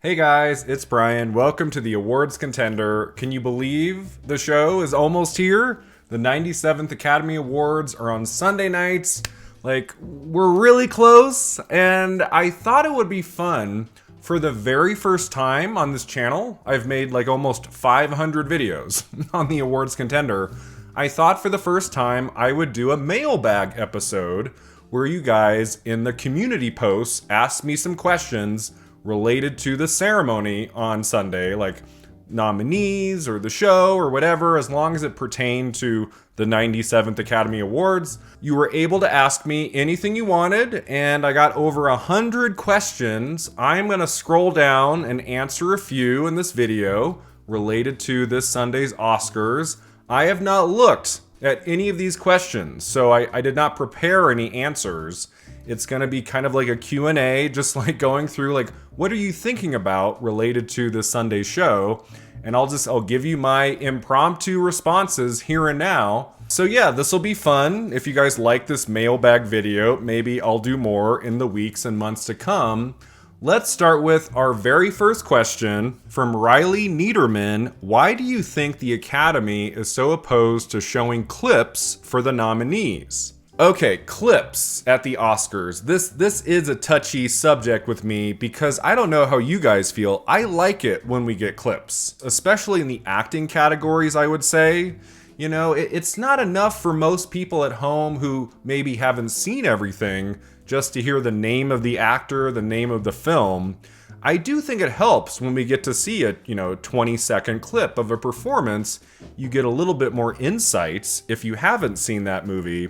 Hey guys, it's Brian. Welcome to the awards contender. Can you believe the show is almost here? The 97th Academy Awards are on Sunday nights. We're really close, and I thought it would be fun. For the very first time on this channel, I've made almost 500 videos on the awards contender. I thought for the first time I would do a mailbag episode where you guys in the community posts ask me some questions related to the ceremony on Sunday, like nominees or the show or whatever, as long as it pertained to the 97th Academy Awards. You were able to ask me anything you wanted, and I got over 100 questions. I'm gonna scroll down and answer a few in this video related to this Sunday's Oscars. I have not looked at any of these questions, so I did not prepare any answers. It's going to be kind of like a Q&A, just like going through what are you thinking about related to this Sunday show? And I'll give you my impromptu responses here and now. So yeah, this will be fun. If you guys like this mailbag video, maybe I'll do more in the weeks and months to come. Let's start with our very first question from Riley Niederman. Why do you think the Academy is so opposed to showing clips for the nominees? Okay, clips at the Oscars. This is a touchy subject with me because I don't know how you guys feel. I like it when we get clips, especially in the acting categories, I would say. You know, it's not enough for most people at home who maybe haven't seen everything just to hear the name of the actor, the name of the film. I do think it helps when we get to see a 20-second clip of a performance. You get a little bit more insights if you haven't seen that movie.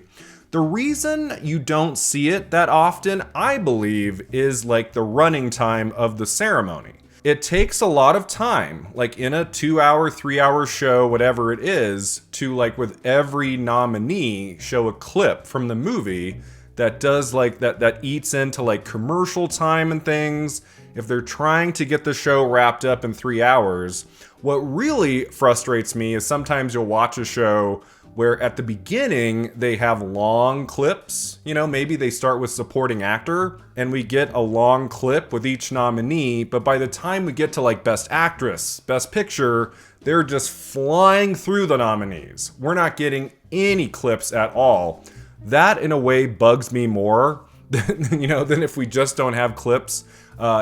The reason you don't see it that often, I believe, is the running time of the ceremony. It takes a lot of time, in a 2-hour, 3-hour show, whatever it is, to with every nominee show a clip from the movie that does that eats into commercial time and things. If they're trying to get the show wrapped up in 3 hours, what really frustrates me is sometimes you'll watch a show where at the beginning they have long clips. Maybe they start with supporting actor and we get a long clip with each nominee, but by the time we get to best actress, best picture, they're just flying through the nominees. We're not getting any clips at all. That in a way bugs me more than if we just don't have clips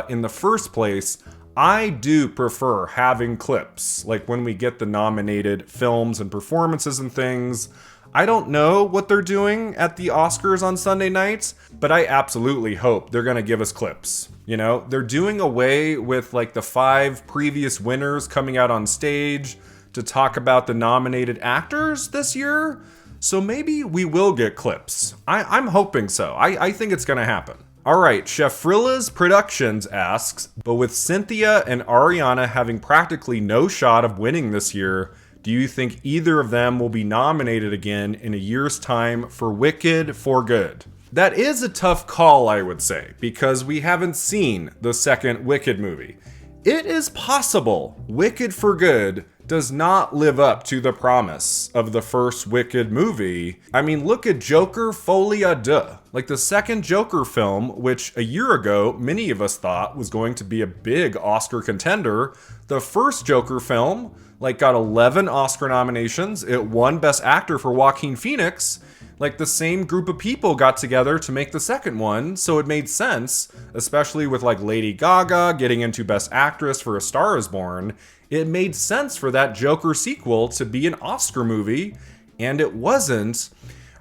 in the first place. I do prefer having clips, when we get the nominated films and performances and things. I don't know what they're doing at the Oscars on Sunday nights, but I absolutely hope they're gonna give us clips. They're doing away with the 5 previous winners coming out on stage to talk about the nominated actors this year. So maybe we will get clips. I'm hoping so. I think it's gonna happen. Alright, Chef Frilla's Productions asks, but with Cynthia and Ariana having practically no shot of winning this year, do you think either of them will be nominated again in a year's time for Wicked for Good? That is a tough call, I would say, because we haven't seen the second Wicked movie. It is possible Wicked for Good does not live up to the promise of the first Wicked movie. I mean, look at Joker Folie à Deux. The second Joker film, which a year ago many of us thought was going to be a big Oscar contender. The first Joker film, got 11 Oscar nominations. It won Best Actor for Joaquin Phoenix. The same group of people got together to make the second one, so it made sense, especially with Lady Gaga getting into Best Actress for A Star Is Born. It made sense for that Joker sequel to be an Oscar movie, and it wasn't.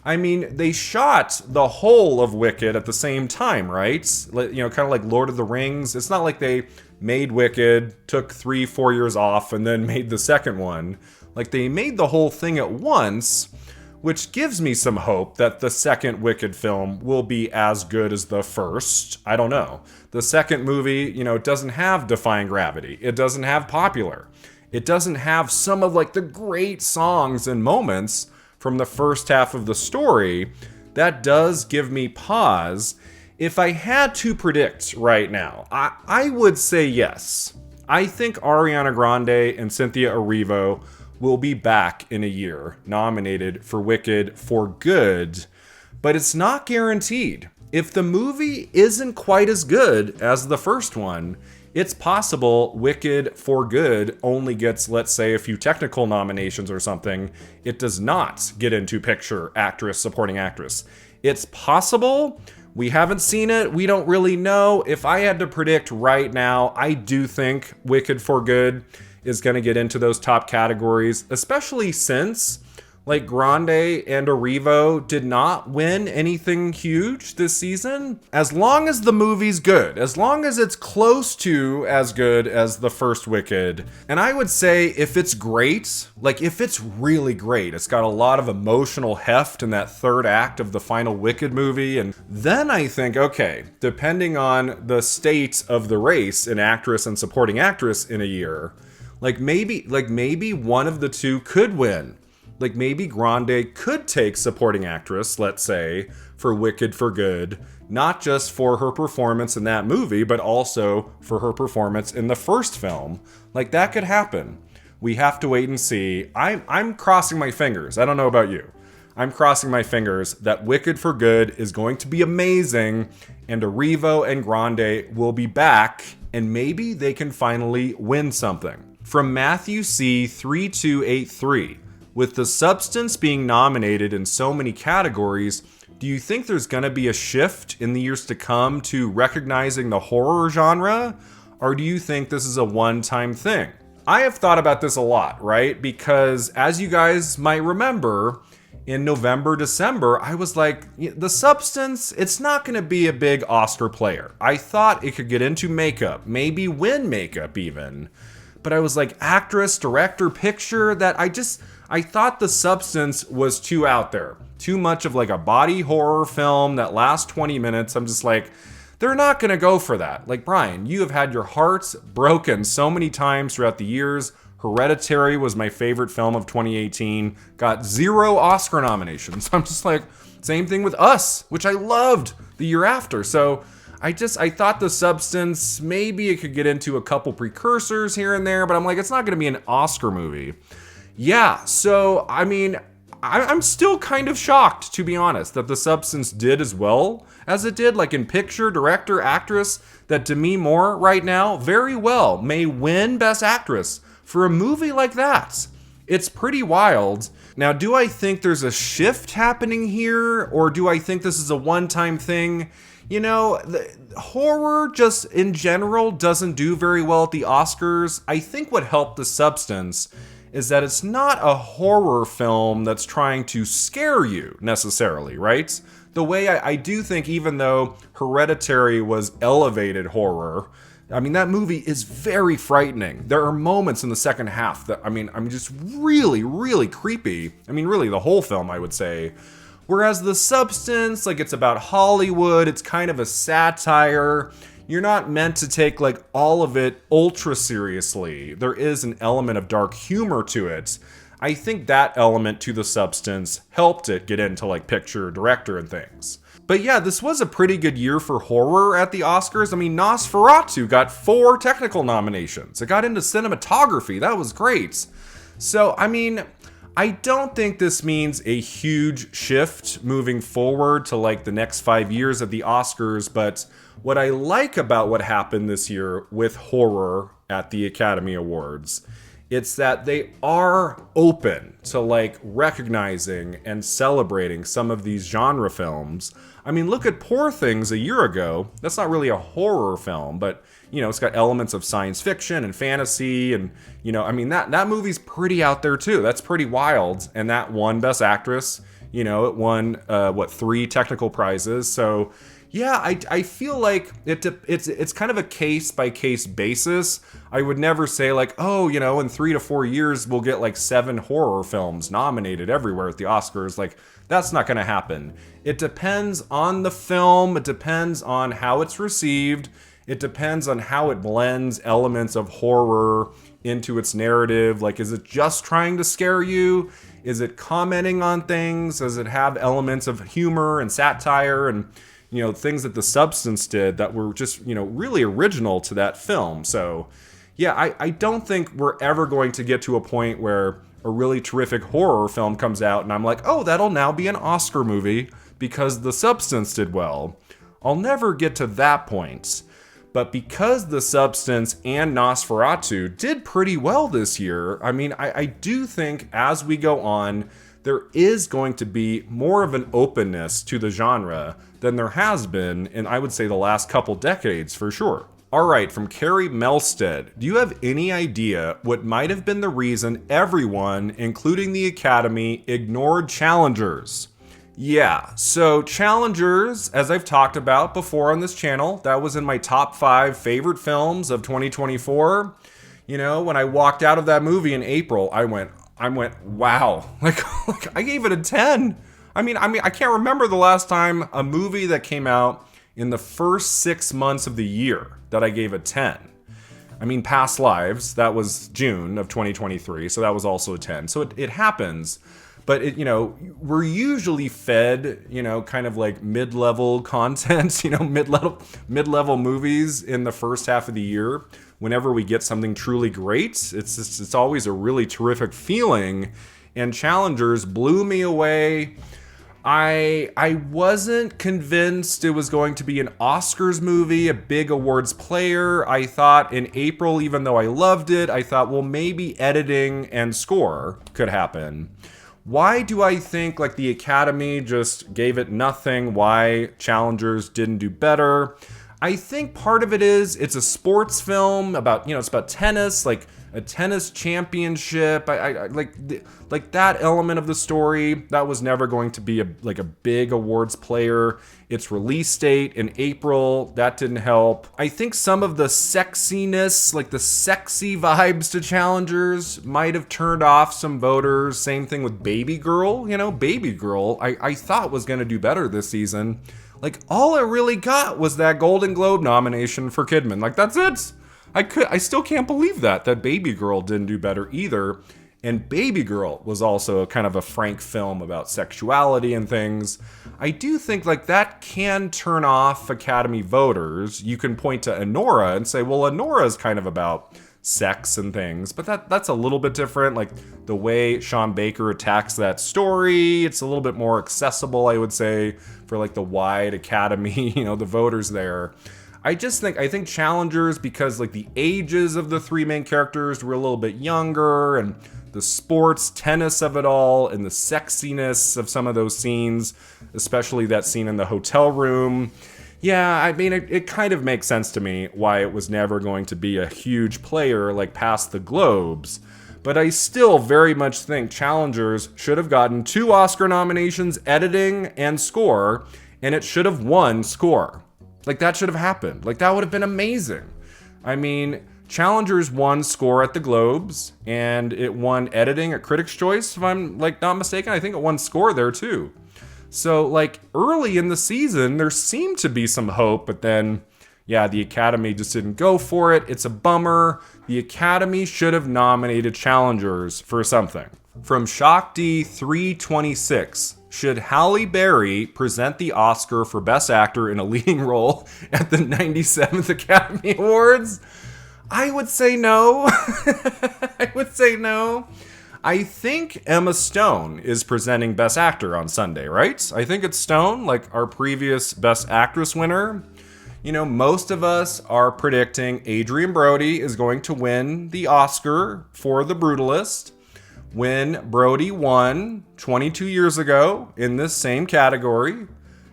I mean, they shot the whole of Wicked at the same time, right? Kind of like Lord of the Rings. It's not like they made Wicked, took 3-4 years off, and then made the second one. They made the whole thing at once, which gives me some hope that the second Wicked film will be as good as the first. I don't know. The second movie, it doesn't have Defying Gravity. It doesn't have Popular. It doesn't have some of the great songs and moments from the first half of the story. That does give me pause. If I had to predict right now, I would say yes. I think Ariana Grande and Cynthia Erivo will be back in a year, nominated for Wicked for Good, but it's not guaranteed. If the movie isn't quite as good as the first one, It's possible Wicked for Good only gets, let's say, a few technical nominations or something. It does not get into picture, actress, supporting actress. It's possible. We haven't seen it. We don't really know. If I had to predict right now, I do think Wicked for Good is going to get into those top categories, especially since like Grande and Arrivo did not win anything huge this season. As long as the movie's good, as long as it's close to as good as the first Wicked, and I would say if it's great, like if it's really great, it's got a lot of emotional heft in that third act of the final Wicked movie, and then I think, okay, depending on the state of the race in actress and supporting actress in a year, like maybe one of the two could win. Like maybe Grande could take supporting actress, let's say, for Wicked for Good, not just for her performance in that movie, but also for her performance in the first film. Like that could happen. We have to wait and see. I'm crossing my fingers. I don't know about you. I'm crossing my fingers that Wicked for Good is going to be amazing and Arrivo and Grande will be back and maybe they can finally win something. From Matthew C. 3283. With The Substance being nominated in so many categories, do you think there's going to be a shift in the years to come to recognizing the horror genre? Or do you think this is a one-time thing? I have thought about this a lot, right? Because as you guys might remember, in November, December, I was like, The Substance, it's not going to be a big Oscar player. I thought it could get into makeup, maybe win makeup even. But I was like, actress, director, picture, I thought The Substance was too out there. Too much of like a body horror film that lasts 20 minutes. I'm just like, they're not going to go for that. Like, Brian, you have had your hearts broken so many times throughout the years. Hereditary was my favorite film of 2018. Got 0 Oscar nominations. I'm just like, same thing with Us, which I loved the year after. So I thought The Substance, maybe it could get into a couple precursors here and there, but I'm like, it's not going to be an Oscar movie. Yeah, so, I mean, I'm still kind of shocked, to be honest, that The Substance did as well as it did, like in picture, director, actress, that Demi Moore right now very well may win Best Actress for a movie like that. It's pretty wild. Now, do I think there's a shift happening here, or do I think this is a one-time thing? You know, the horror just in general doesn't do very well at the Oscars. I think what helped The Substance is that it's not a horror film that's trying to scare you necessarily, right? The way I do think, even though Hereditary was elevated horror, I mean, that movie is very frightening. There are moments in the second half that, I'm just really, really creepy. I mean, really the whole film, I would say. Whereas The Substance, like it's about Hollywood, it's kind of a satire. You're not meant to take like all of it ultra seriously. There is an element of dark humor to it. I think that element to The Substance helped it get into like picture, director, and things. But yeah, this was a pretty good year for horror at the Oscars. I mean, Nosferatu got 4 technical nominations. It got into cinematography. That was great. So, I mean, I don't think this means a huge shift moving forward to like the next 5 years of the Oscars, but what I like about what happened this year with horror at the Academy Awards, it's that they are open to like recognizing and celebrating some of these genre films. I mean, look at Poor Things a year ago. That's not really a horror film, but you know, it's got elements of science fiction and fantasy, and you know, I mean that movie's pretty out there too. That's pretty wild, and that won Best Actress. You know, it won 3 technical prizes. So yeah, I feel like it's kind of a case by case basis. I would never say like, oh, you know, in 3 to 4 years we'll get like 7 horror films nominated everywhere at the Oscars. Like, that's not going to happen. It depends on the film. It depends on how it's received. It depends on how it blends elements of horror into its narrative. Like, is it just trying to scare you? Is it commenting on things? Does it have elements of humor and satire and, you know, things that The Substance did that were just, you know, really original to that film? So, yeah, I don't think we're ever going to get to a point where a really terrific horror film comes out and I'm like, oh, that'll now be an Oscar movie because The Substance did well. I'll never get to that point. But because The Substance and Nosferatu did pretty well this year, I mean, I do think as we go on, there is going to be more of an openness to the genre than there has been in, I would say, the last couple decades for sure. All right, from Carrie Melstead, do you have any idea what might have been the reason everyone, including the Academy, ignored Challengers? Yeah, so Challengers, as I've talked about before on this channel, that was in my top 5 favorite films of 2024. You know, when I walked out of that movie in April, I went, wow, like I gave it a 10. I mean, I can't remember the last time a movie that came out in the first 6 months of the year that I gave a 10. I mean, Past Lives, that was June of 2023, so that was also a 10. So it happens, but it, you know, we're usually fed, you know, kind of like mid-level content, you know, mid-level movies in the first half of the year. Whenever we get something truly great, it's always a really terrific feeling, and Challengers blew me away. I wasn't convinced it was going to be an Oscars movie, a big awards player. I thought in April, even though I loved it, I thought, well, maybe editing and score could happen. Why do I think like the Academy just gave it nothing? Why Challengers didn't do better? I think part of it is it's a sports film about, you know, it's about tennis, like a tennis championship. I like that element of the story. That was never going to be a big awards player. Its release date in April, that didn't help. I think some of the sexiness, like the sexy vibes to Challengers, might have turned off some voters. Same thing with Baby Girl. You know, Baby Girl, I thought was going to do better this season. Like, all it really got was that Golden Globe nomination for Kidman. Like, that's it. I still can't believe that Baby Girl didn't do better either. And Baby Girl was also kind of a frank film about sexuality and things. I do think like that can turn off Academy voters. You can point to Anora and say, well, Anora is kind of about sex and things, but that's a little bit different. Like the way Sean Baker attacks that story, it's a little bit more accessible, I would say, for like the wide Academy, you know, the voters there. I think Challengers, because like the ages of the 3 main characters were a little bit younger, and the sports tennis of it all, and the sexiness of some of those scenes, especially that scene in the hotel room. Yeah, I mean, it kind of makes sense to me why it was never going to be a huge player like past the Globes. But I still very much think Challengers should have gotten 2 Oscar nominations, editing and score, and it should have won score. Like, that should have happened. Like, that would have been amazing. I mean, Challengers won score at the Globes, and it won editing at Critics' Choice, if I'm, like, not mistaken. I think it won score there, too. So, like, early in the season, there seemed to be some hope, but then, yeah, the Academy just didn't go for it. It's a bummer. The Academy should have nominated Challengers for something. From Shakti 326, should Halle Berry present the Oscar for Best Actor in a Leading Role at the 97th Academy Awards? I would say no. I think Emma Stone is presenting Best Actor on Sunday, right? I think it's Stone, like our previous Best Actress winner. You know, most of us are predicting Adrien Brody is going to win the Oscar for The Brutalist. When Brody won 22 years ago in this same category,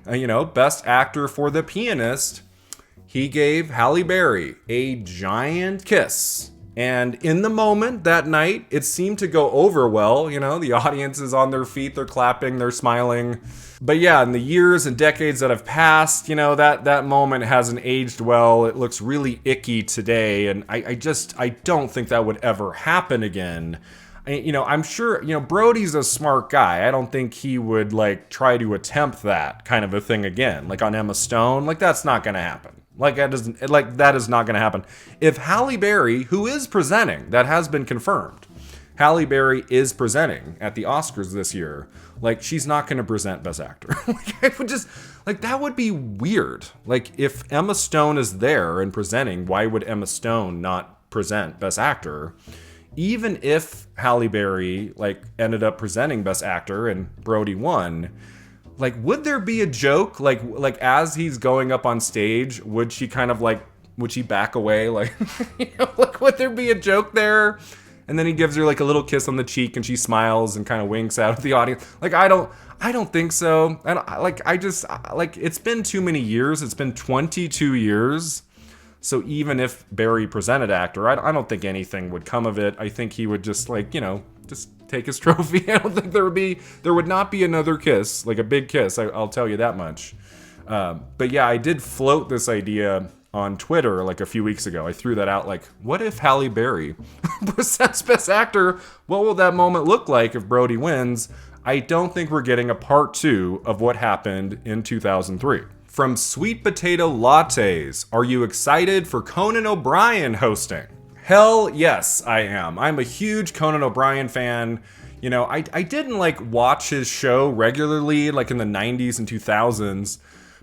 Best Actor for The Pianist, he gave Halle Berry a giant kiss. And in the moment that night, it seemed to go over well. You know, the audience is on their feet, they're clapping, they're smiling. But yeah, in the years and decades that have passed, you know, that moment hasn't aged well. It looks really icky today. And I don't think that would ever happen again. I'm sure, Brody's a smart guy. I don't think he would try to attempt that kind of a thing again, like on Emma Stone. That's not going to happen. That is not going to happen. If Halle Berry, who is presenting, that has been confirmed, Halle Berry is presenting at the Oscars this year, she's not going to present Best Actor. It would just, that would be weird. If Emma Stone is there and presenting, why would Emma Stone not present Best Actor? Even if Halle Berry, ended up presenting Best Actor and Brody won, would there be a joke? As he's going up on stage, would she kind of, Would she back away? Like, like would there be a joke there? And then he gives her like a little kiss on the cheek and she smiles and kind of winks out at the audience. Like, I don't think so. It's been too many years. It's been 22 years. So even if Barry presented actor, I don't think anything would come of it. I think he would just just take his trophy. I don't think there would not be another kiss, like a big kiss. I'll tell you that much. But yeah, I did float this idea on Twitter like a few weeks ago. I threw that out like, what if Halle Berry presents Best Actor? What will that moment look like if Brody wins? I don't think we're getting a part 2 of what happened in 2003. From Sweet Potato Lattes, are you excited for Conan O'Brien hosting? Hell yes, I am. I'm a huge Conan O'Brien fan. I didn't watch his show regularly like in the 90s and 2000s,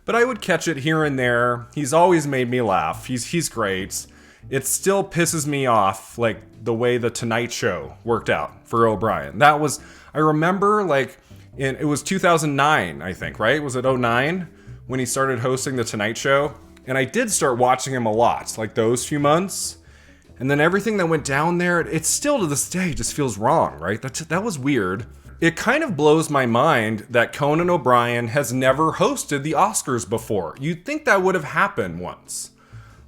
but I would catch it here and there. He's always made me laugh. He's great. It still pisses me off, like the way the Tonight Show worked out for O'Brien. I remember it was 2009, I think, right? Was it 09 when he started hosting the Tonight Show? And I did start watching him a lot, like those few months. And then everything that went down there, it still to this day just feels wrong, right? That was weird. It kind of blows my mind that Conan O'Brien has never hosted the Oscars before. You'd think that would have happened once.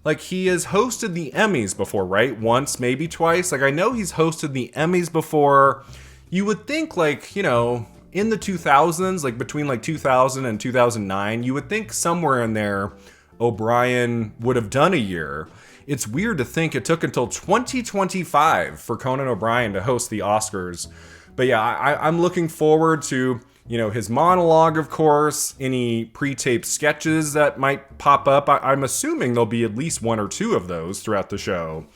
Like, he has hosted the Emmys before, right? Once, maybe twice. Like, I know he's hosted the Emmys before. You would think, in the 2000s, between 2000 and 2009, you would think somewhere in there, O'Brien would have done a year. It's weird to think it took until 2025 for Conan O'Brien to host the Oscars. But yeah, I'm looking forward to, his monologue, of course, any pre-taped sketches that might pop up. I'm assuming there'll be at least 1 or 2 of those throughout the show.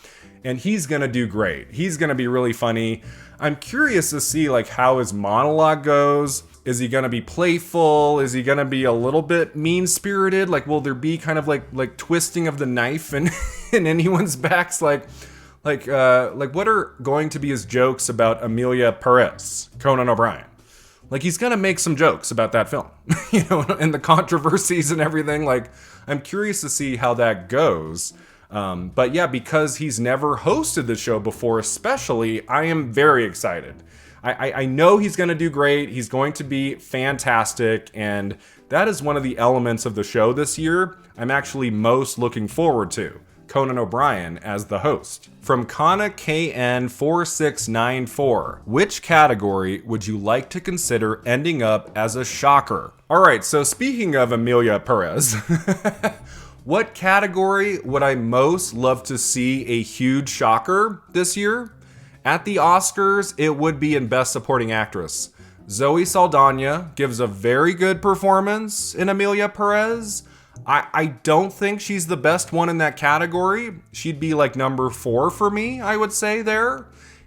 And he's going to do great. He's going to be really funny. I'm curious to see how his monologue goes. Is he going to be playful? Is he going to be a little bit mean-spirited? Will there be kind of like twisting of the knife in anyone's backs? What are going to be his jokes about Amelia Perez, Conan O'Brien? He's going to make some jokes about that film, and the controversies and everything. I'm curious to see how that goes. But yeah, because he's never hosted the show before, especially, I am very excited. I know he's going to do great. He's going to be fantastic. And that is one of the elements of the show this year I'm actually most looking forward to. Conan O'Brien as the host. From Kana KN4694, which category would you like to consider ending up as a shocker? All right, so speaking of Amelia Perez, what category would I most love to see a huge shocker this year? At the Oscars, it would be in Best Supporting Actress. Zoe Saldana gives a very good performance in Amelia Perez. I don't think she's the best one in that category. She'd be number 4 for me, I would say there.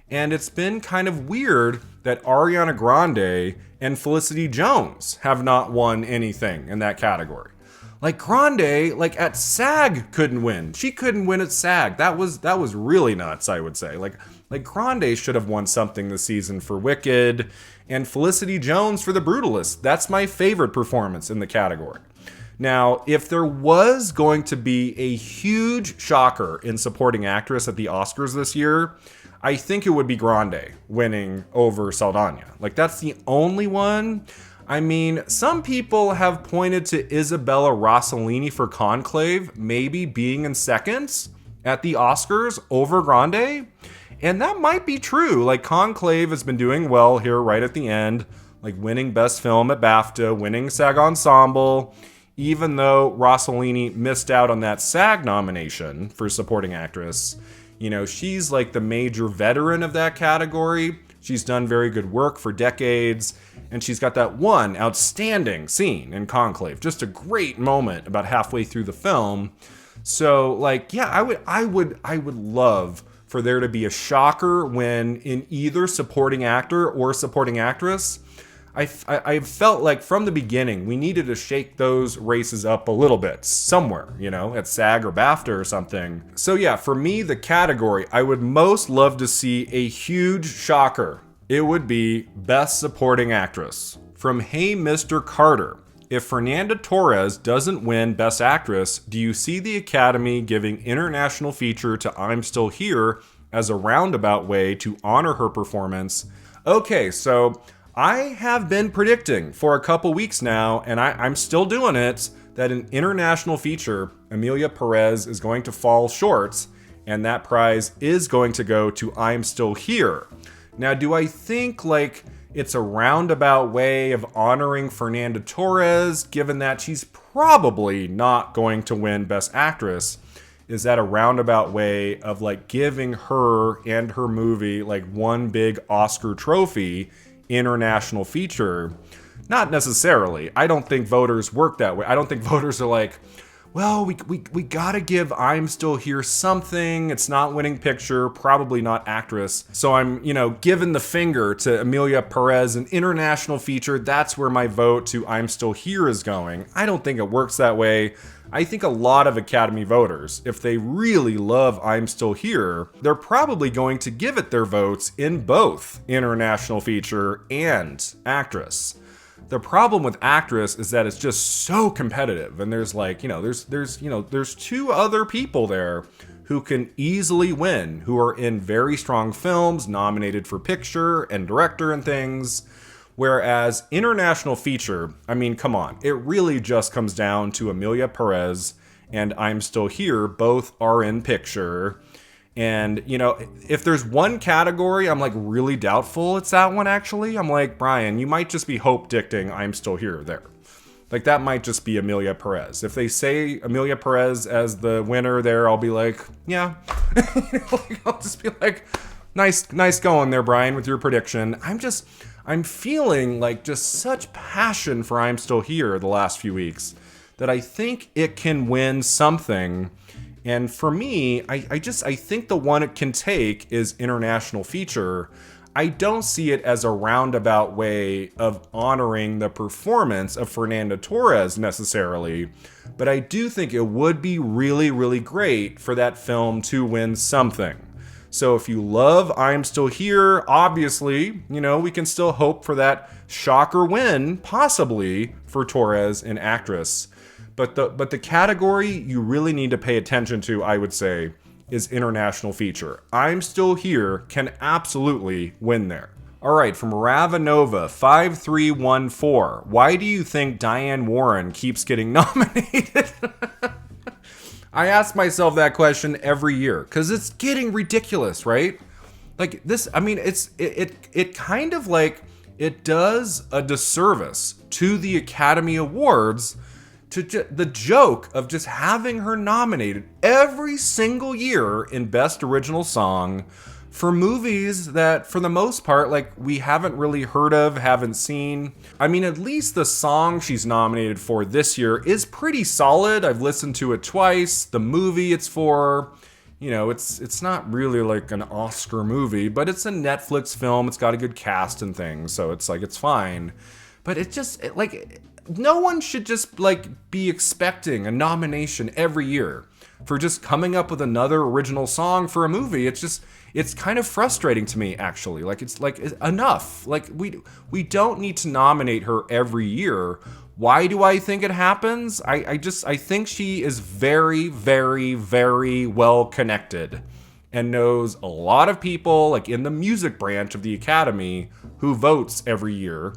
And it's been kind of weird that Ariana Grande and Felicity Jones have not won anything in that category. Grande, at SAG couldn't win. She couldn't win at SAG. That was really nuts, I would say. Grande should have won something this season for Wicked, and Felicity Jones for The Brutalist. That's my favorite performance in the category. Now, if there was going to be a huge shocker in supporting actress at the Oscars this year, I think it would be Grande winning over Saldana. That's the only one. I mean, some people have pointed to Isabella Rossellini for Conclave maybe being in second at the Oscars over Grande. And that might be true. Conclave has been doing well here right at the end, winning Best Film at BAFTA, winning SAG Ensemble, even though Rossellini missed out on that SAG nomination for Supporting Actress. She's the major veteran of that category. She's done very good work for decades, and she's got that one outstanding scene in Conclave. Just a great moment about halfway through the film. So, yeah, I would love for there to be a shocker when in either supporting actor or supporting actress. I felt from the beginning we needed to shake those races up a little bit somewhere, at SAG or BAFTA or something. So yeah, for me, the category I would most love to see a huge shocker, it would be Best Supporting Actress. From Hey Mr. Carter, if Fernanda Torres doesn't win Best Actress, do you see the Academy giving International Feature to I'm Still Here as a roundabout way to honor her performance? Okay, so I have been predicting for a couple weeks now, and I'm still doing it, that in International Feature, Emilia Perez is going to fall short, and that prize is going to go to I'm Still Here. Now, do I think like it's a roundabout way of honoring Fernanda Torres, given that she's probably not going to win Best Actress? Is that a roundabout way of like giving her and her movie like one big Oscar trophy, International Feature? Not necessarily. I don't think voters work that way. I don't think voters are like, well, we gotta give I'm Still Here something. It's not winning picture, probably not actress. So I'm, giving the finger to Emilia Perez, an International Feature. That's where my vote to I'm Still Here is going. I don't think it works that way. I think a lot of Academy voters, if they really love I'm Still Here, they're probably going to give it their votes in both International Feature and actress. The problem with actress is that it's just so competitive, and there's like, there's two other people there who can easily win, who are in very strong films, nominated for picture and director and things. Whereas International Feature, I mean, come on, it really just comes down to Emilia Perez and I'm Still Here. Both are in picture. And, if there's one category I'm like really doubtful, it's that one actually. I'm like, Brian, you might just be hope dicting I'm Still Here there. Like that might just be Emilia Perez. If they say Emilia Perez as the winner there, I'll be like, yeah. I'll just be like, nice going there, Brian, with your prediction. I'm feeling like just such passion for I'm Still Here the last few weeks that I think it can win something. And for me, I think the one it can take is International Feature. I don't see it as a roundabout way of honoring the performance of Fernanda Torres necessarily, but I do think it would be really, really great for that film to win something. So if you love I'm Still Here, obviously, we can still hope for that shocker win, possibly, for Torres in actress. But the category you really need to pay attention to, I would say, is International Feature. I'm Still Here can absolutely win there. All right, from Ravanova 5314. Why do you think Diane Warren keeps getting nominated? I ask myself that question every year because it's getting ridiculous, right? Like this, I mean, it kind of like it does a disservice to the Academy Awards to the joke of just having her nominated every single year in Best Original Song for movies that, for the most part, like we haven't really heard of, haven't seen. I mean, at least the song she's nominated for this year is pretty solid. I've listened to it twice. The movie it's for, it's not really like an Oscar movie, but it's a Netflix film. It's got a good cast and things, so it's like, it's fine. But it just, no one should just like be expecting a nomination every year for just coming up with another original song for a movie. It's kind of frustrating to me, actually. Like, it's like enough. Like we don't need to nominate her every year. Why do I think it happens? I think she is very, very, very well connected and knows a lot of people like in the music branch of the Academy who votes every year.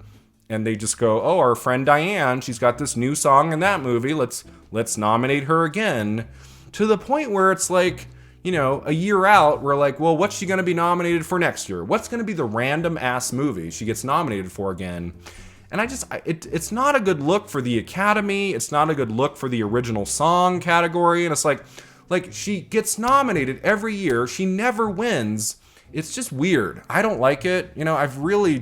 And they just go, oh, our friend Diane, she's got this new song in that movie. Let's nominate her again. To the point where it's like, a year out, we're like, well, what's she going to be nominated for next year? What's going to be the random ass movie she gets nominated for again? And it's not a good look for the Academy. It's not a good look for the original song category. And it's like she gets nominated every year. She never wins. It's just weird. I don't like it. I've really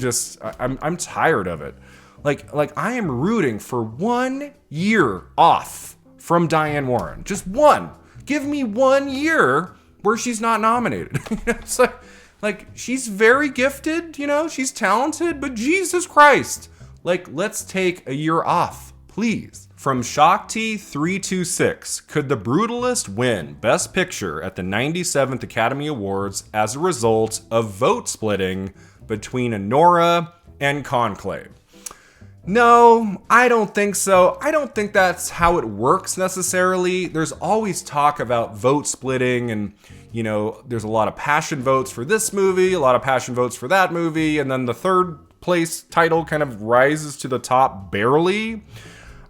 I'm tired of it. Like I am rooting for 1 year off from Diane Warren. Just one. Give me 1 year where she's not nominated. It's like she's very gifted, she's talented, but Jesus Christ. Let's take a year off, please. From Shakti326, could The Brutalist win Best Picture at the 97th Academy Awards as a result of vote splitting between Anora and Conclave? No, I don't think so. I don't think that's how it works necessarily. There's always talk about vote splitting and, there's a lot of passion votes for this movie, a lot of passion votes for that movie, and then the third place title kind of rises to the top barely.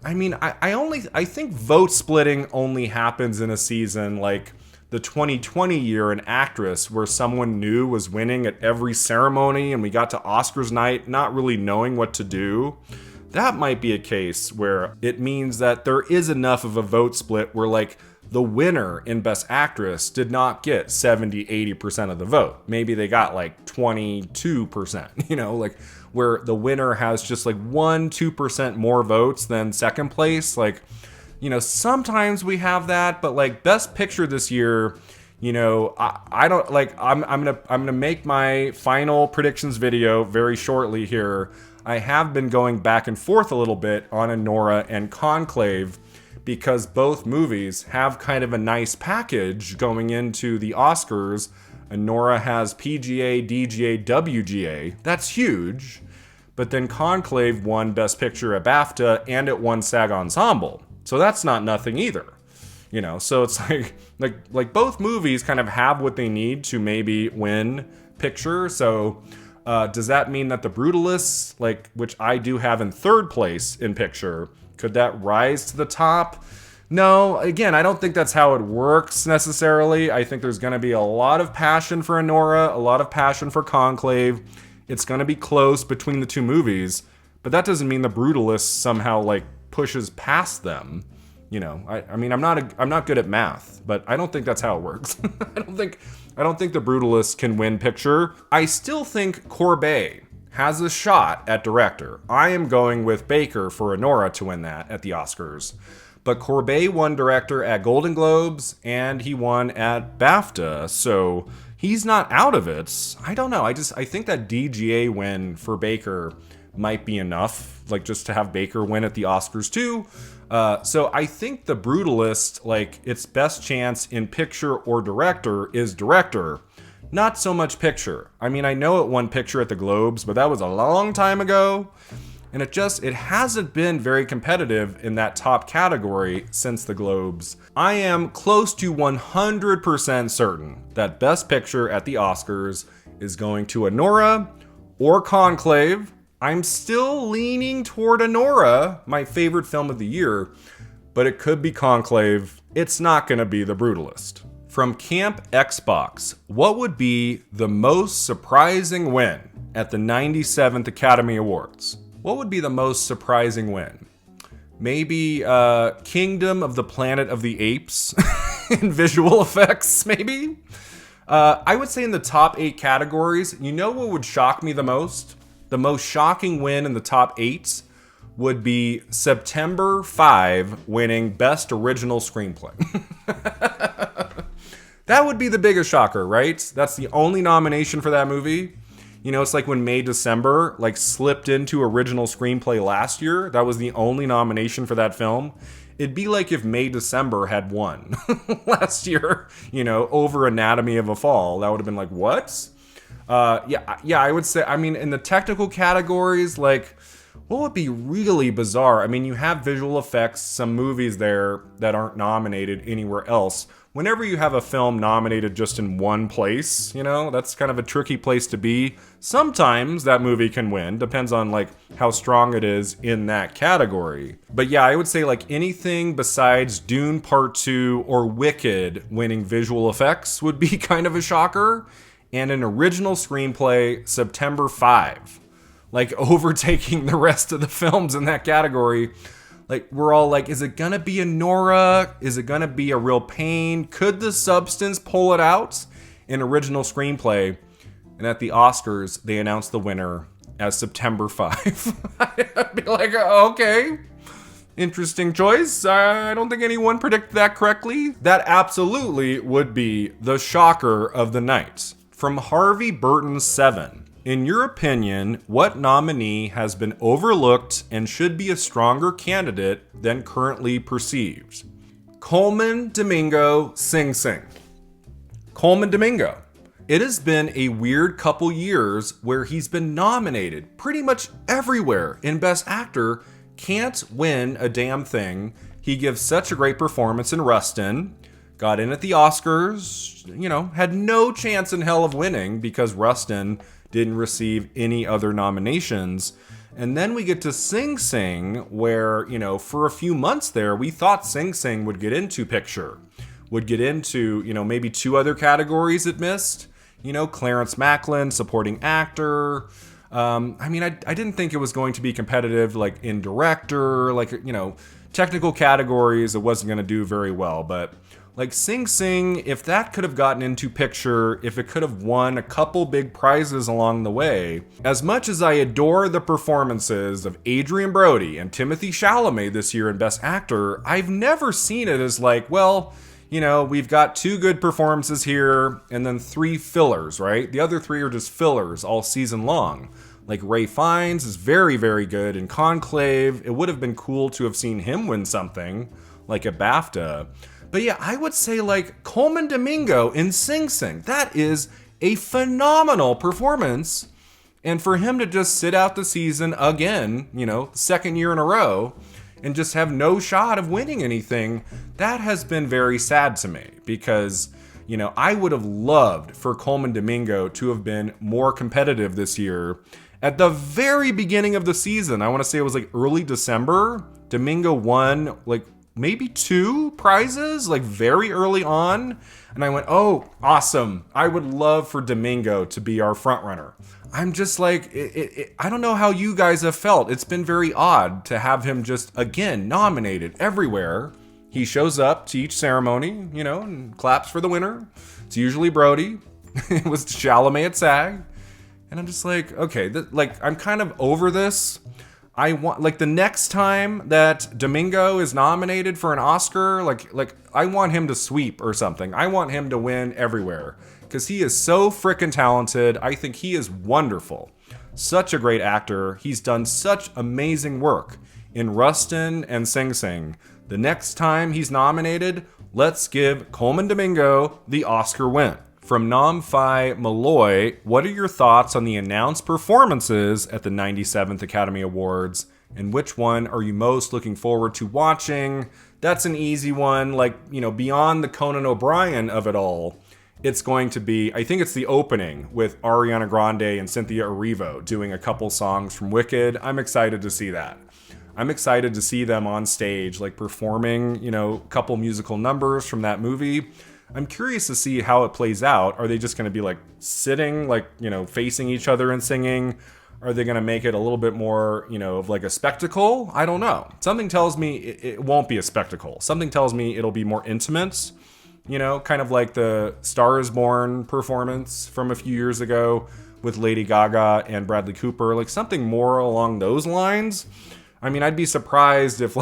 I mean, I think vote splitting only happens in a season like the 2020 year in Actress, where someone new was winning at every ceremony and we got to Oscars night not really knowing what to do. That might be a case where it means that there is enough of a vote split where like the winner in Best Actress did not get 70-80% of the vote. Maybe they got like 22%, like where the winner has just like 1-2% more votes than second place. Like, sometimes we have that, but like Best Picture this year, I don't like. I'm gonna make my final predictions video very shortly here. I have been going back and forth a little bit on Anora and Conclave because both movies have kind of a nice package going into the Oscars. Anora has PGA, DGA, WGA. That's huge. But then Conclave won Best Picture at BAFTA and it won SAG Ensemble. So that's not nothing either. So it's like both movies kind of have what they need to maybe win picture. So does that mean that The Brutalists, which I do have in third place in picture, could that rise to the top? No, again, I don't think that's how it works necessarily. I think there's going to be a lot of passion for Anora, a lot of passion for Conclave. It's going to be close between the two movies, but that doesn't mean The Brutalists somehow pushes past them. I mean, I'm not good at math, but I don't think that's how it works. I don't think The Brutalists can win picture. I still think Corbet has a shot at director. I am going with Baker for Anora to win that at the Oscars. But Corbet won director at Golden Globes and he won at BAFTA, so he's not out of it. I don't know. I think that DGA win for Baker might be enough, just to have Baker win at the Oscars too. So I think The Brutalist, its best chance in picture or director is director, not so much picture. I mean, I know it won picture at the Globes, but that was a long time ago. And it hasn't been very competitive in that top category since the Globes. I am close to 100% certain that Best Picture at the Oscars is going to Anora or Conclave. I'm still leaning toward Anora, my favorite film of the year, but it could be Conclave. It's not going to be The Brutalist. From Camp Xbox, what would be the most surprising win at the 97th Academy Awards? What would be the most surprising win? Maybe Kingdom of the Planet of the Apes in visual effects, maybe? I would say in the top 8 categories, what would shock me the most? The most shocking win in the top 8 would be September 5 winning Best Original Screenplay. That would be the biggest shocker, right? That's the only nomination for that movie. It's like when May December slipped into Original Screenplay last year. That was the only nomination for that film. It'd be like if May December had won last year, over Anatomy of a Fall. That would have been like, what? Yeah, I would say, in the technical categories, what would be really bizarre? I mean, you have visual effects, some movies there that aren't nominated anywhere else. Whenever you have a film nominated just in one place, that's kind of a tricky place to be. Sometimes that movie can win, depends on how strong it is in that category. But yeah, I would say anything besides Dune Part 2 or Wicked winning visual effects would be kind of a shocker. And an original screenplay, September 5, overtaking the rest of the films in that category. We're all is it gonna be a Nora? Is it gonna be a Real Pain? Could The Substance pull it out in original screenplay? And at the Oscars, they announced the winner as September 5. I'd be okay. Interesting choice. I don't think anyone predicted that correctly. That absolutely would be the shocker of the night. From Harvey Burton 7. In your opinion, what nominee has been overlooked and should be a stronger candidate than currently perceived? Coleman Domingo Sing Sing. Coleman Domingo. It has been a weird couple years where he's been nominated pretty much everywhere in Best Actor, can't win a damn thing. He gives such a great performance in Rustin, got in at the Oscars, had no chance in hell of winning because Rustin didn't receive any other nominations. And then we get to Sing Sing, where, for a few months there, we thought Sing Sing would get into picture, would get into, maybe 2 other categories it missed. Clarence Macklin, supporting actor. I didn't think it was going to be competitive, like in director, technical categories, it wasn't going to do very well. But like Sing Sing, if that could have gotten into picture, if it could have won a couple big prizes along the way, as much as I adore the performances of Adrien Brody and Timothée Chalamet this year in Best Actor, I've never seen it as like, well, we've got 2 good performances here and then 3 fillers, right? The other 3 are just fillers all season long. Like Ray Fiennes is very, very good in Conclave. It would have been cool to have seen him win something, like a BAFTA. But yeah, I would say like Colman Domingo in Sing Sing. That is a phenomenal performance. And for him to just sit out the season again, 2nd year in a row, and just have no shot of winning anything, that has been very sad to me because, I would have loved for Colman Domingo to have been more competitive this year. At the very beginning of the season, I want to say it was like early December, Domingo won like maybe 2 prizes, like very early on. And I went, oh, awesome. I would love for Domingo to be our front runner. I'm just like, I don't know how you guys have felt. It's been very odd to have him just, again, nominated everywhere. He shows up to each ceremony, and claps for the winner. It's usually Brody. It was Chalamet at SAG. And I'm just like, okay, I'm kind of over this. I want, like, the next time that Domingo is nominated for an Oscar, like I want him to sweep or something. I want him to win everywhere because he is so freaking talented. I think he is wonderful. Such a great actor. He's done such amazing work in Rustin and Sing Sing. The next time he's nominated, let's give Colman Domingo the Oscar win. From Nom Phi Malloy, what are your thoughts on the announced performances at the 97th Academy Awards, and which one are you most looking forward to watching? That's an easy one. Beyond the Conan O'Brien of it all, it's going to be, I think it's the opening with Ariana Grande and Cynthia Erivo doing a couple songs from Wicked. I'm excited to see that. I'm excited to see them on stage, performing, a couple musical numbers from that movie. I'm curious to see how it plays out. Are they just going to be sitting, facing each other and singing? Are they going to make it a little bit more, of a spectacle? I don't know. Something tells me it won't be a spectacle. Something tells me it'll be more intimate, kind of like the Star is Born performance from a few years ago with Lady Gaga and Bradley Cooper, something more along those lines. I mean, I'd be surprised if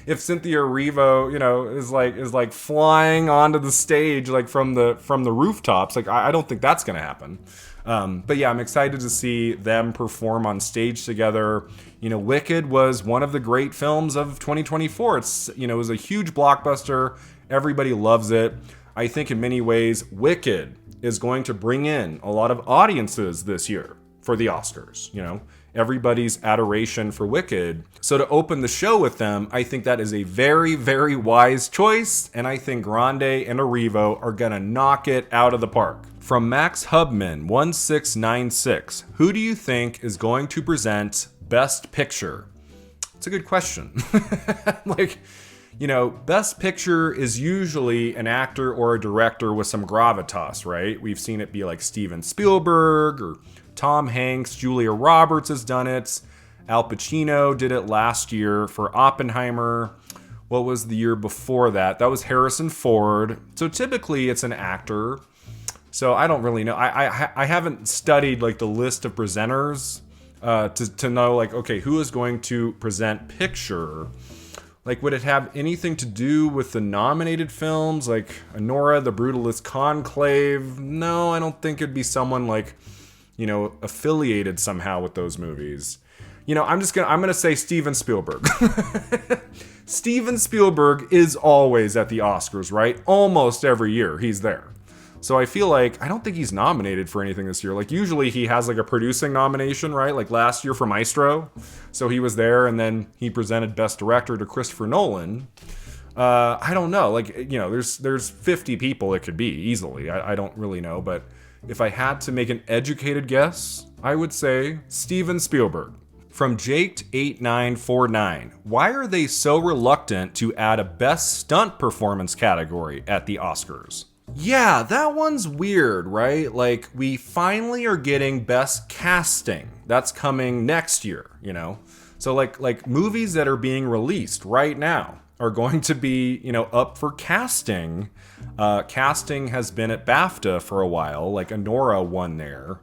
if Cynthia Erivo, is flying onto the stage from the rooftops. I don't think that's gonna happen. But yeah, I'm excited to see them perform on stage together. Wicked was one of the great films of 2024. It's it was a huge blockbuster. Everybody loves it. I think in many ways, Wicked is going to bring in a lot of audiences this year for the Oscars. Everybody's adoration for Wicked. So to open the show with them, I think that is a very, very wise choice. And I think Grande and Erivo are going to knock it out of the park. From Max Hubman, 1696, who do you think is going to present Best Picture? It's a good question. Best Picture is usually an actor or a director with some gravitas, right? We've seen it be like Steven Spielberg or Tom Hanks. Julia Roberts has done it. Al Pacino did it last year for Oppenheimer. What was the year before that? That was Harrison Ford. So typically it's an actor. So I don't really know. I haven't studied the list of presenters to know okay, who is going to present picture. Would it have anything to do with the nominated films like Anora, The Brutalist, Conclave? No, I don't think it'd be someone affiliated somehow with those movies. I'm gonna say Steven Spielberg. Steven Spielberg is always at the Oscars, right? Almost every year he's there. So I feel like, I don't think he's nominated for anything this year. Like, usually he has like a producing nomination, right? Like last year for Maestro. So he was there, and then he presented Best Director to Christopher Nolan. I don't know. Like, you know, there's 50 people it could be easily. I don't really know. But if I had to make an educated guess, I would say Steven Spielberg. From Jaked8949, why are they so reluctant to add a Best Stunt Performance category at the Oscars? Yeah, that one's weird, right? Like, we finally are getting Best Casting. That's coming next year, you know? So like movies that are being released right now are going to be, you know, up for casting. Casting has been at BAFTA for a while, like Anora won there.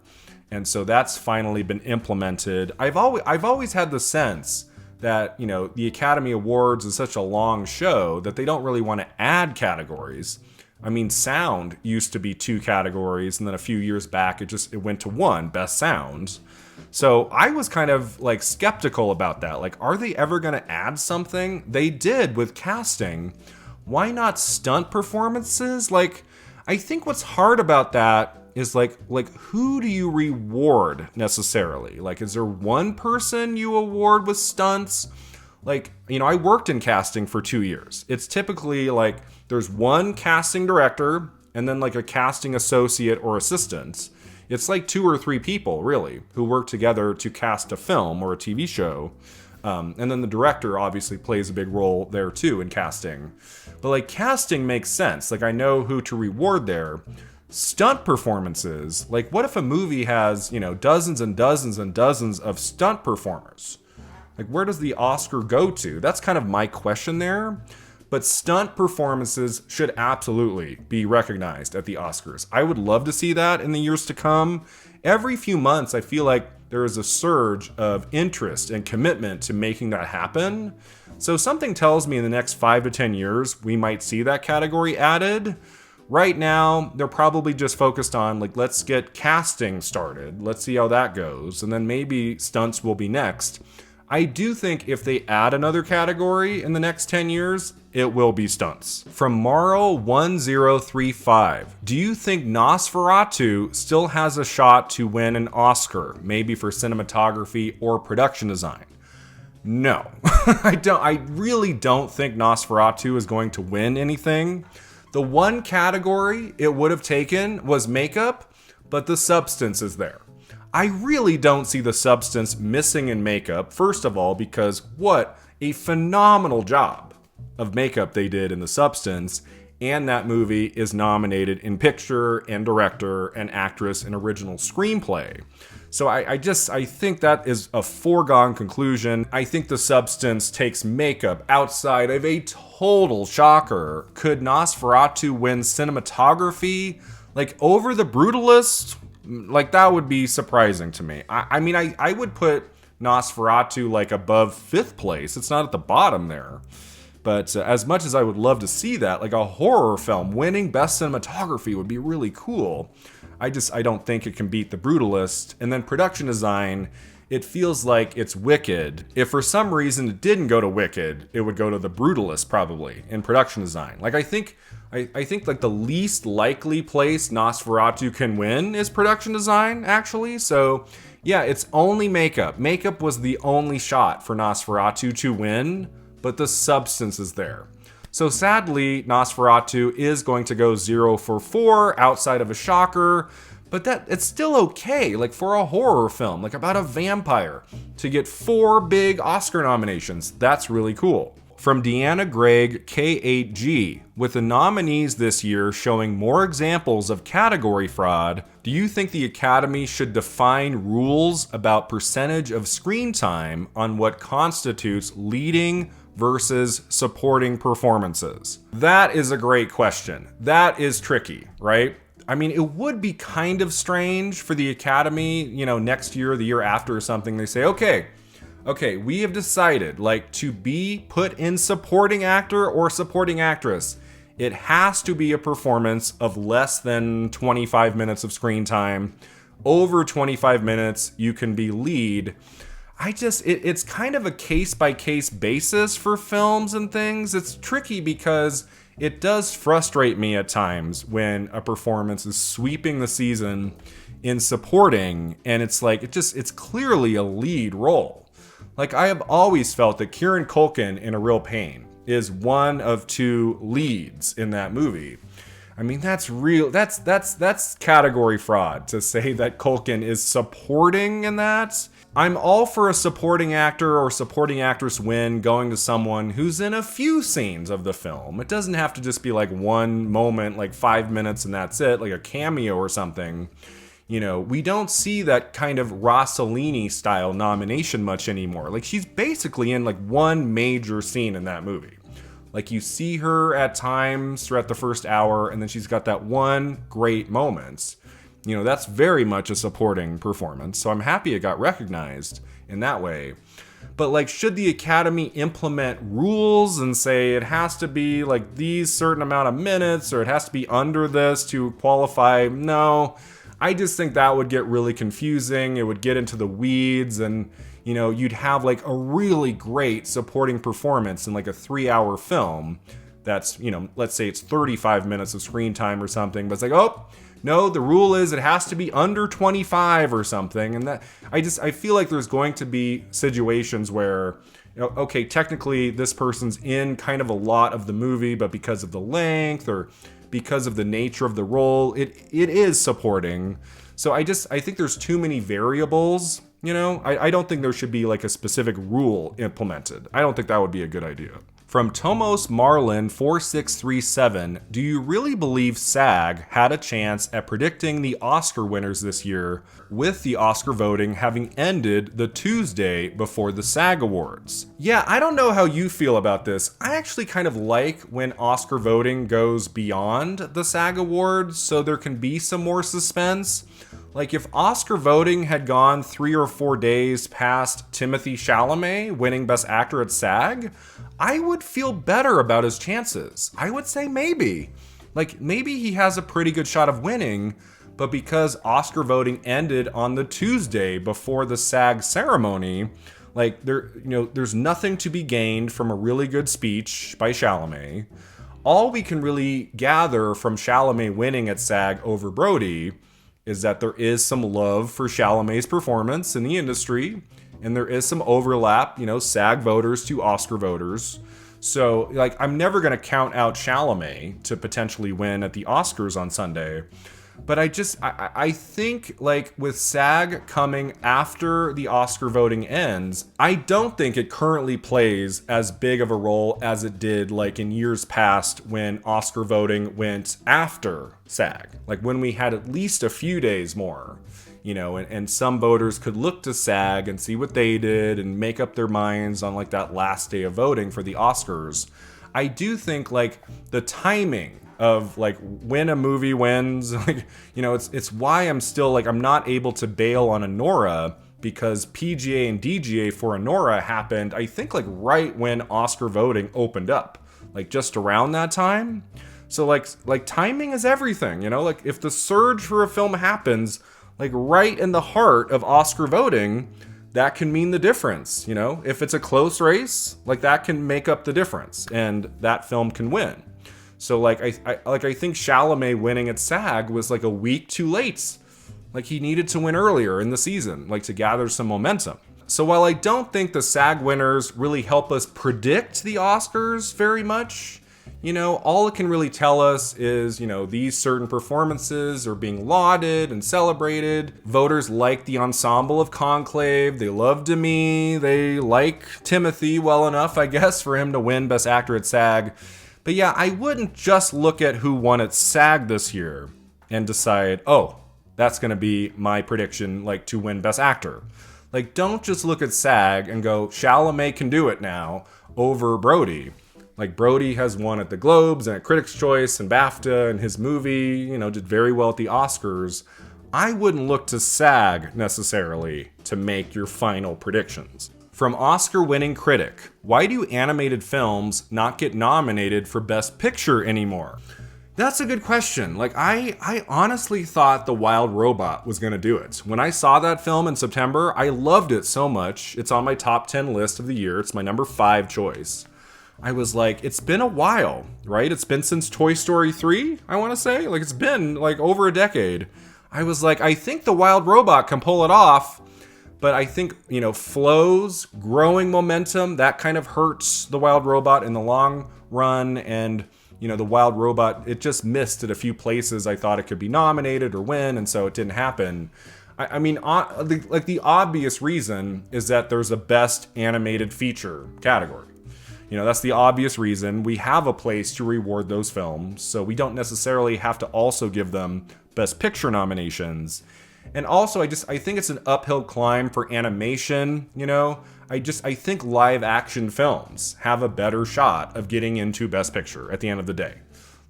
And so that's finally been implemented. I've always had the sense that, you know, the Academy Awards is such a long show that they don't really want to add categories. I mean, sound used to be 2 categories, and then a few years back it went to 1, Best Sound. So I was kind of like skeptical about that. Like, are they ever going to add something? They did with casting. Why not stunt performances? Like, I think what's hard about that is like who do you reward necessarily? Like, is there one person you award with stunts? Like, you know, I worked in casting for 2 years. It's typically like there's one casting director and then like a casting associate or assistant. It's like 2 or 3 people, really, who work together to cast a film or a TV show. And then the director obviously plays a big role there too in casting. But like, casting makes sense. Like, I know who to reward there. Stunt performances, like, what if a movie has, you know, dozens and dozens and dozens of stunt performers? Like, where does the Oscar go to? That's kind of my question there. But stunt performances should absolutely be recognized at the Oscars. I would love to see that in the years to come. Every few months, I feel like there is a surge of interest and commitment to making that happen. So something tells me in the next 5 to 10 years, we might see that category added. Right now, they're probably just focused on, like, let's get casting started. Let's see how that goes. And then maybe stunts will be next. I do think if they add another category in the next 10 years, it will be stunts. From Morrow1035, do you think Nosferatu still has a shot to win an Oscar, maybe for cinematography or production design? No, I really don't think Nosferatu is going to win anything. The one category it would have taken was makeup, but the substance is there. I really don't see the substance missing in makeup, first of all, because what a phenomenal job of makeup they did in The Substance, and that movie is nominated in picture and director and actress and original screenplay. So I think that is a foregone conclusion. I think The Substance takes makeup outside of a total shocker. Could Nosferatu win cinematography? Like, over The Brutalist? Like, that would be surprising to me. I mean, I would put Nosferatu like above 5th place. It's not at the bottom there. But as much as I would love to see that, like a horror film winning best cinematography would be really cool. I don't think it can beat The Brutalist. And then production design, it feels like it's Wicked. If for some reason it didn't go to Wicked, it would go to The Brutalist probably in production design. Like, I think like the least likely place Nosferatu can win is production design, actually. So yeah, it's only makeup. Makeup was the only shot for Nosferatu to win, but the substance is there. So sadly, Nosferatu is going to go 0 for 4 outside of a shocker, but that it's still okay, like for a horror film, like about a vampire, to get 4 big Oscar nominations. That's really cool. From Deanna Gregg K8G, with the nominees this year showing more examples of category fraud, do you think the Academy should define rules about percentage of screen time on what constitutes leading versus supporting performances? That is a great question. That is tricky, right? I mean, it would be kind of strange for the Academy, you know, next year or the year after or something, they say, okay, we have decided, like, to be put in supporting actor or supporting actress, it has to be a performance of less than 25 minutes of screen time. Over 25 minutes, you can be lead. It's kind of a case-by-case basis for films and things. It's tricky because it does frustrate me at times when a performance is sweeping the season in supporting, and it's like, it's clearly a lead role. Like, I have always felt that Kieran Culkin in A Real Pain is one of two leads in that movie. I mean, that's category fraud to say that Culkin is supporting in that. I'm all for a supporting actor or supporting actress win going to someone who's in a few scenes of the film. It doesn't have to just be like one moment, like 5 minutes and that's it, like a cameo or something. You know, we don't see that kind of Rossellini style nomination much anymore. Like, she's basically in like one major scene in that movie. Like, you see her at times throughout the first hour, and then she's got that one great moment. You know, that's very much a supporting performance, so I'm happy it got recognized in that way. But, like, should the Academy implement rules and say it has to be, like, these certain amount of minutes, or it has to be under this to qualify? No. I just think that would get really confusing. It would get into the weeds, and, you know, you'd have, like, a really great supporting performance in, like, a 3-hour film that's, you know, let's say it's 35 minutes of screen time or something, but it's like, oh, no, the rule is it has to be under 25 or something. And that, I feel like there's going to be situations where, you know, okay, technically this person's in kind of a lot of the movie, but because of the length or because of the nature of the role, it is supporting. So I think there's too many variables, you know? I don't think there should be like a specific rule implemented. I don't think that would be a good idea. From Tomos Marlin 4637, do you really believe SAG had a chance at predicting the Oscar winners this year, with the Oscar voting having ended the Tuesday before the SAG Awards? Yeah, I don't know how you feel about this. I actually kind of like when Oscar voting goes beyond the SAG Awards, so there can be some more suspense. Like, if Oscar voting had gone 3 or 4 days past Timothée Chalamet winning Best Actor at SAG, I would feel better about his chances. I would say maybe. Like, maybe he has a pretty good shot of winning, but because Oscar voting ended on the Tuesday before the SAG ceremony, like, there's nothing to be gained from a really good speech by Chalamet. All we can really gather from Chalamet winning at SAG over Brody is that there is some love for Chalamet's performance in the industry, and there is some overlap, you know, SAG voters to Oscar voters. So, like, I'm never going to count out Chalamet to potentially win at the Oscars on Sunday. But I think, like, with SAG coming after the Oscar voting ends, I don't think it currently plays as big of a role as it did, like, in years past when Oscar voting went after SAG. Like, when we had at least a few days more, you know, and some voters could look to SAG and see what they did and make up their minds on, like, that last day of voting for the Oscars. I do think, like, the timing of, like, when a movie wins, like, you know, it's why I'm still, like, I'm not able to bail on Anora, because PGA and DGA for Anora happened, I think, like, right when Oscar voting opened up, like, just around that time. So, like timing is everything, you know? Like, if the surge for a film happens, like, right in the heart of Oscar voting, that can mean the difference, you know? If it's a close race, like, that can make up the difference, and that film can win. So, like, I think Chalamet winning at SAG was, like, a week too late. Like, he needed to win earlier in the season, like, to gather some momentum. So while I don't think the SAG winners really help us predict the Oscars very much, you know, all it can really tell us is, you know, these certain performances are being lauded and celebrated. Voters like the ensemble of Conclave. They love Demi. They like Timothy well enough, I guess, for him to win Best Actor at SAG. But yeah, I wouldn't just look at who won at SAG this year and decide, oh, that's going to be my prediction, like, to win Best Actor. Like, don't just look at SAG and go, Chalamet can do it now over Brody. Like, Brody has won at the Globes and at Critics' Choice and BAFTA, and his movie, you know, did very well at the Oscars. I wouldn't look to SAG necessarily to make your final predictions. From Oscar-winning critic, why do animated films not get nominated for Best Picture anymore? That's a good question. Like, I honestly thought The Wild Robot was going to do it. When I saw that film in September, I loved it so much. It's on my top 10 list of the year. It's my number 5 choice. I was like, it's been a while, right? It's been since Toy Story 3, I want to say. Like, it's been like over a decade. I was like, I think the wild robot can pull it off, but I think, flows, growing momentum, that kind of hurts the wild robot in the long run. And, the wild robot, it just missed at a few places I thought it could be nominated or win, and so it didn't happen. The obvious reason is that there's a best animated feature category. That's the obvious reason. We have a place to reward those films, so we don't necessarily have to also give them Best Picture nominations. And also, I think it's an uphill climb for animation, I think live action films have a better shot of getting into Best Picture at the end of the day.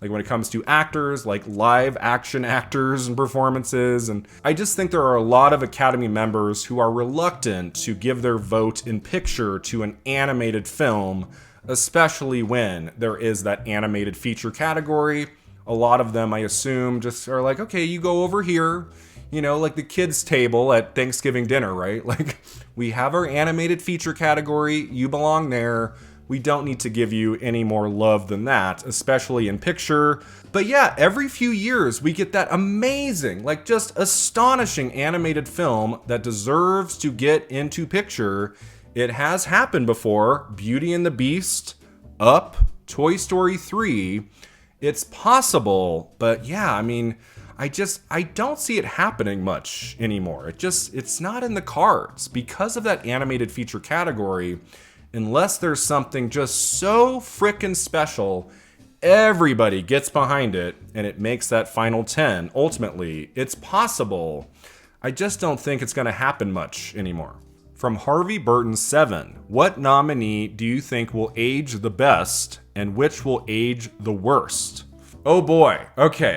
Like when it comes to actors, like live action actors and performances. And I just think there are a lot of Academy members who are reluctant to give their vote in picture to an animated film, especially when there is that animated feature category. A lot of them, I assume, just are like, okay, you go over here, like the kids' table at Thanksgiving dinner, right? Like, we have our animated feature category, you belong there. We don't need to give you any more love than that, especially in picture. But yeah, every few years we get that amazing, like just astonishing animated film that deserves to get into picture. It has happened before. Beauty and the Beast, Up, Toy Story 3. It's possible, but yeah, I don't see it happening much anymore. It's not in the cards because of that animated feature category. Unless there's something just so frickin' special, everybody gets behind it and it makes that final 10. Ultimately, it's possible. I just don't think it's going to happen much anymore. From Harvey Burton 7, what nominee do you think will age the best and which will age the worst? Oh boy. Okay.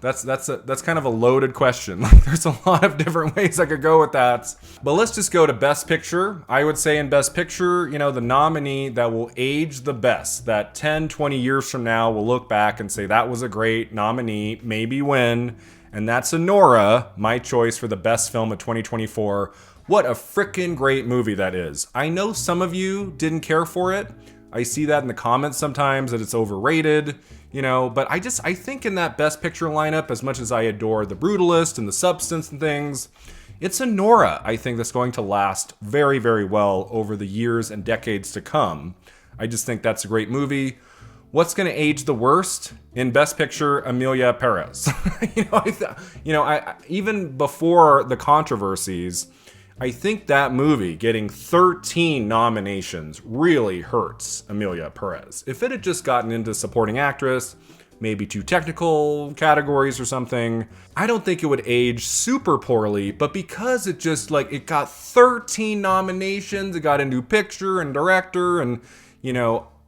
That's kind of a loaded question. Like, there's a lot of different ways I could go with that. But let's just go to Best Picture. I would say in Best Picture, the nominee that will age the best, that 10, 20 years from now, we'll look back and say that was a great nominee, maybe win. And that's Nora, my choice for the best film of 2024. What a freaking great movie that is. I know some of you didn't care for it. I see that in the comments sometimes, that it's overrated. But I think in that Best Picture lineup, as much as I adore The Brutalist and The Substance and things, it's a Nora, I think, that's going to last very, very well over the years and decades to come. I just think that's a great movie. What's going to age the worst? In Best Picture, Emilia Perez. Even before the controversies, I think that movie getting 13 nominations really hurts Emilia Perez. If it had just gotten into supporting actress, maybe 2 technical categories or something, I don't think it would age super poorly. But because it just it got 13 nominations, it got into picture and director, and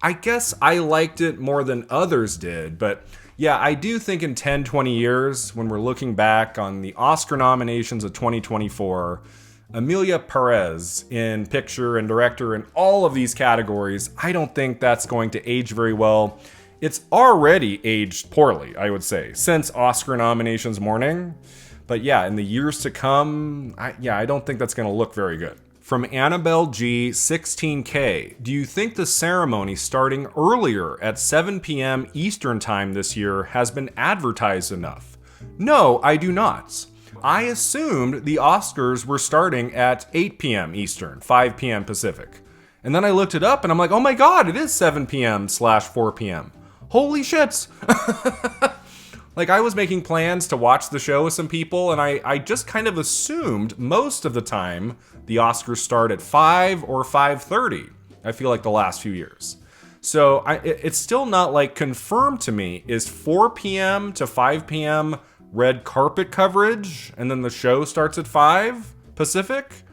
I guess I liked it more than others did. But yeah, I do think in 10, 20 years, when we're looking back on the Oscar nominations of 2024, Emilia Perez in picture and director and all of these categories, I don't think that's going to age very well. It's already aged poorly, I would say, since Oscar nominations morning. But yeah, in the years to come, I don't think that's going to look very good. From Annabelle G, 16K, do you think the ceremony starting earlier at 7 p.m. Eastern Time this year has been advertised enough? No, I do not. I assumed the Oscars were starting at 8 p.m. Eastern, 5 p.m. Pacific. And then I looked it up and I'm like, oh my god, it is 7 p.m/4 p.m. Holy shit! I was making plans to watch the show with some people, and I just kind of assumed most of the time the Oscars start at 5 or 5:30, I feel like the last few years. So it's still not confirmed to me. Is 4 p.m. to 5 p.m. red carpet coverage, and then the show starts at 5 Pacific?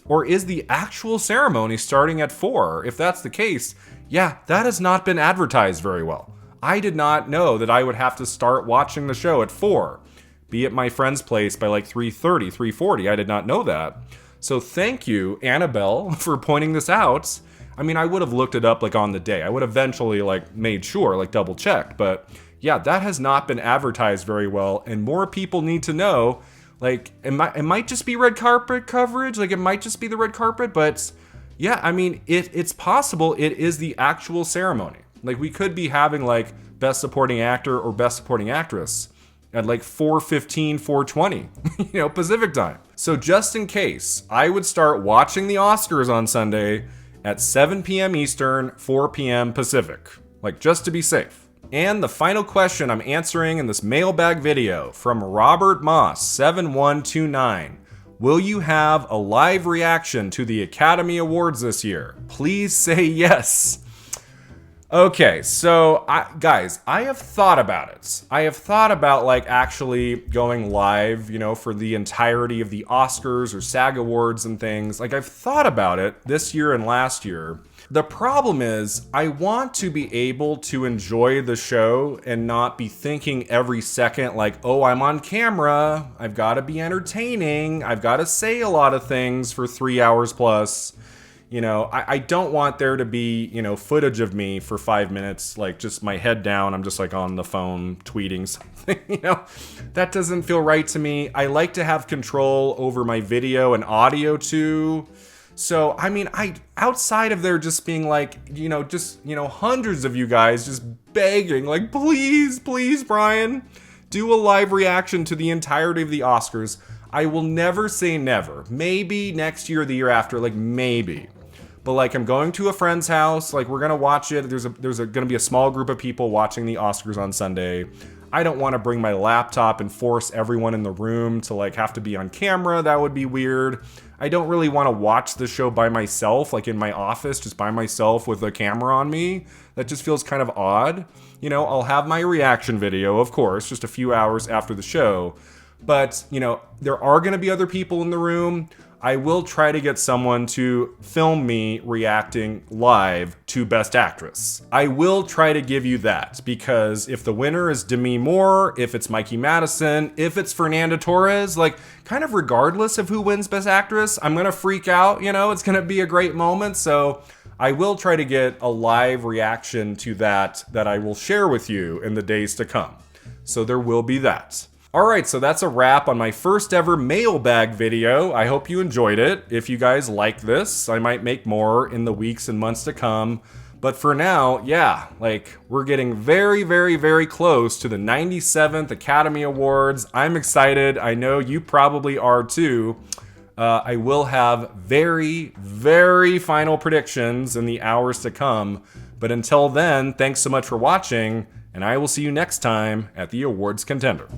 Or is the actual ceremony starting at 4? If that's the case, yeah, that has not been advertised very well. I did not know that I would have to start watching the show at 4. Be at my friend's place by 3:30, 3:40. I did not know that. So thank you, Annabelle, for pointing this out. I would have looked it up on the day. I would eventually made sure, double checked, but yeah, that has not been advertised very well, and more people need to know. It might just be red carpet coverage. It might just be the red carpet, but Yeah, I mean, it's possible it is the actual ceremony. Like, we could be having, like, Best Supporting Actor or Best Supporting Actress at, like, 4:15, 4:20, Pacific time. So just in case, I would start watching the Oscars on Sunday at 7 p.m. Eastern, 4 p.m. Pacific. Like, just to be safe. And the final question I'm answering in this mailbag video from Robert Moss, 7129. Will you have a live reaction to the Academy Awards this year? Please say yes. Okay, so guys, I have thought about it. I have thought about like actually going live, for the entirety of the Oscars or SAG Awards and things. Like, I've thought about it this year and last year. The problem is I want to be able to enjoy the show and not be thinking every second like, oh, I'm on camera. I've got to be entertaining. I've got to say a lot of things for 3 hours plus. I don't want there to be, footage of me for 5 minutes, like just my head down. I'm just like on the phone tweeting something, That doesn't feel right to me. I like to have control over my video and audio too. So, I mean, outside of there just being like, hundreds of you guys just begging, like, please, please, Brian, do a live reaction to the entirety of the Oscars. I will never say never. Maybe next year or the year after, like, maybe. But, like, I'm going to a friend's house, like, we're gonna watch it. There's gonna be a small group of people watching the Oscars on Sunday. I don't want to bring my laptop and force everyone in the room to, like, have to be on camera. That would be weird. I don't really want to watch the show by myself, like in my office, just by myself with a camera on me. That just feels kind of odd. I'll have my reaction video, of course, just a few hours after the show. But, there are going to be other people in the room. I will try to get someone to film me reacting live to Best Actress. I will try to give you that, because if the winner is Demi Moore, if it's Mikey Madison, if it's Fernanda Torres, like, kind of regardless of who wins Best Actress, I'm gonna freak out, it's gonna be a great moment. So I will try to get a live reaction to that I will share with you in the days to come. So there will be that. Alright, so that's a wrap on my first ever mailbag video. I hope you enjoyed it. If you guys like this, I might make more in the weeks and months to come. But for now, yeah, like, we're getting very, very, very close to the 97th Academy Awards. I'm excited. I know you probably are too. I will have very, very final predictions in the hours to come. But until then, thanks so much for watching, and I will see you next time at the Awards Contender.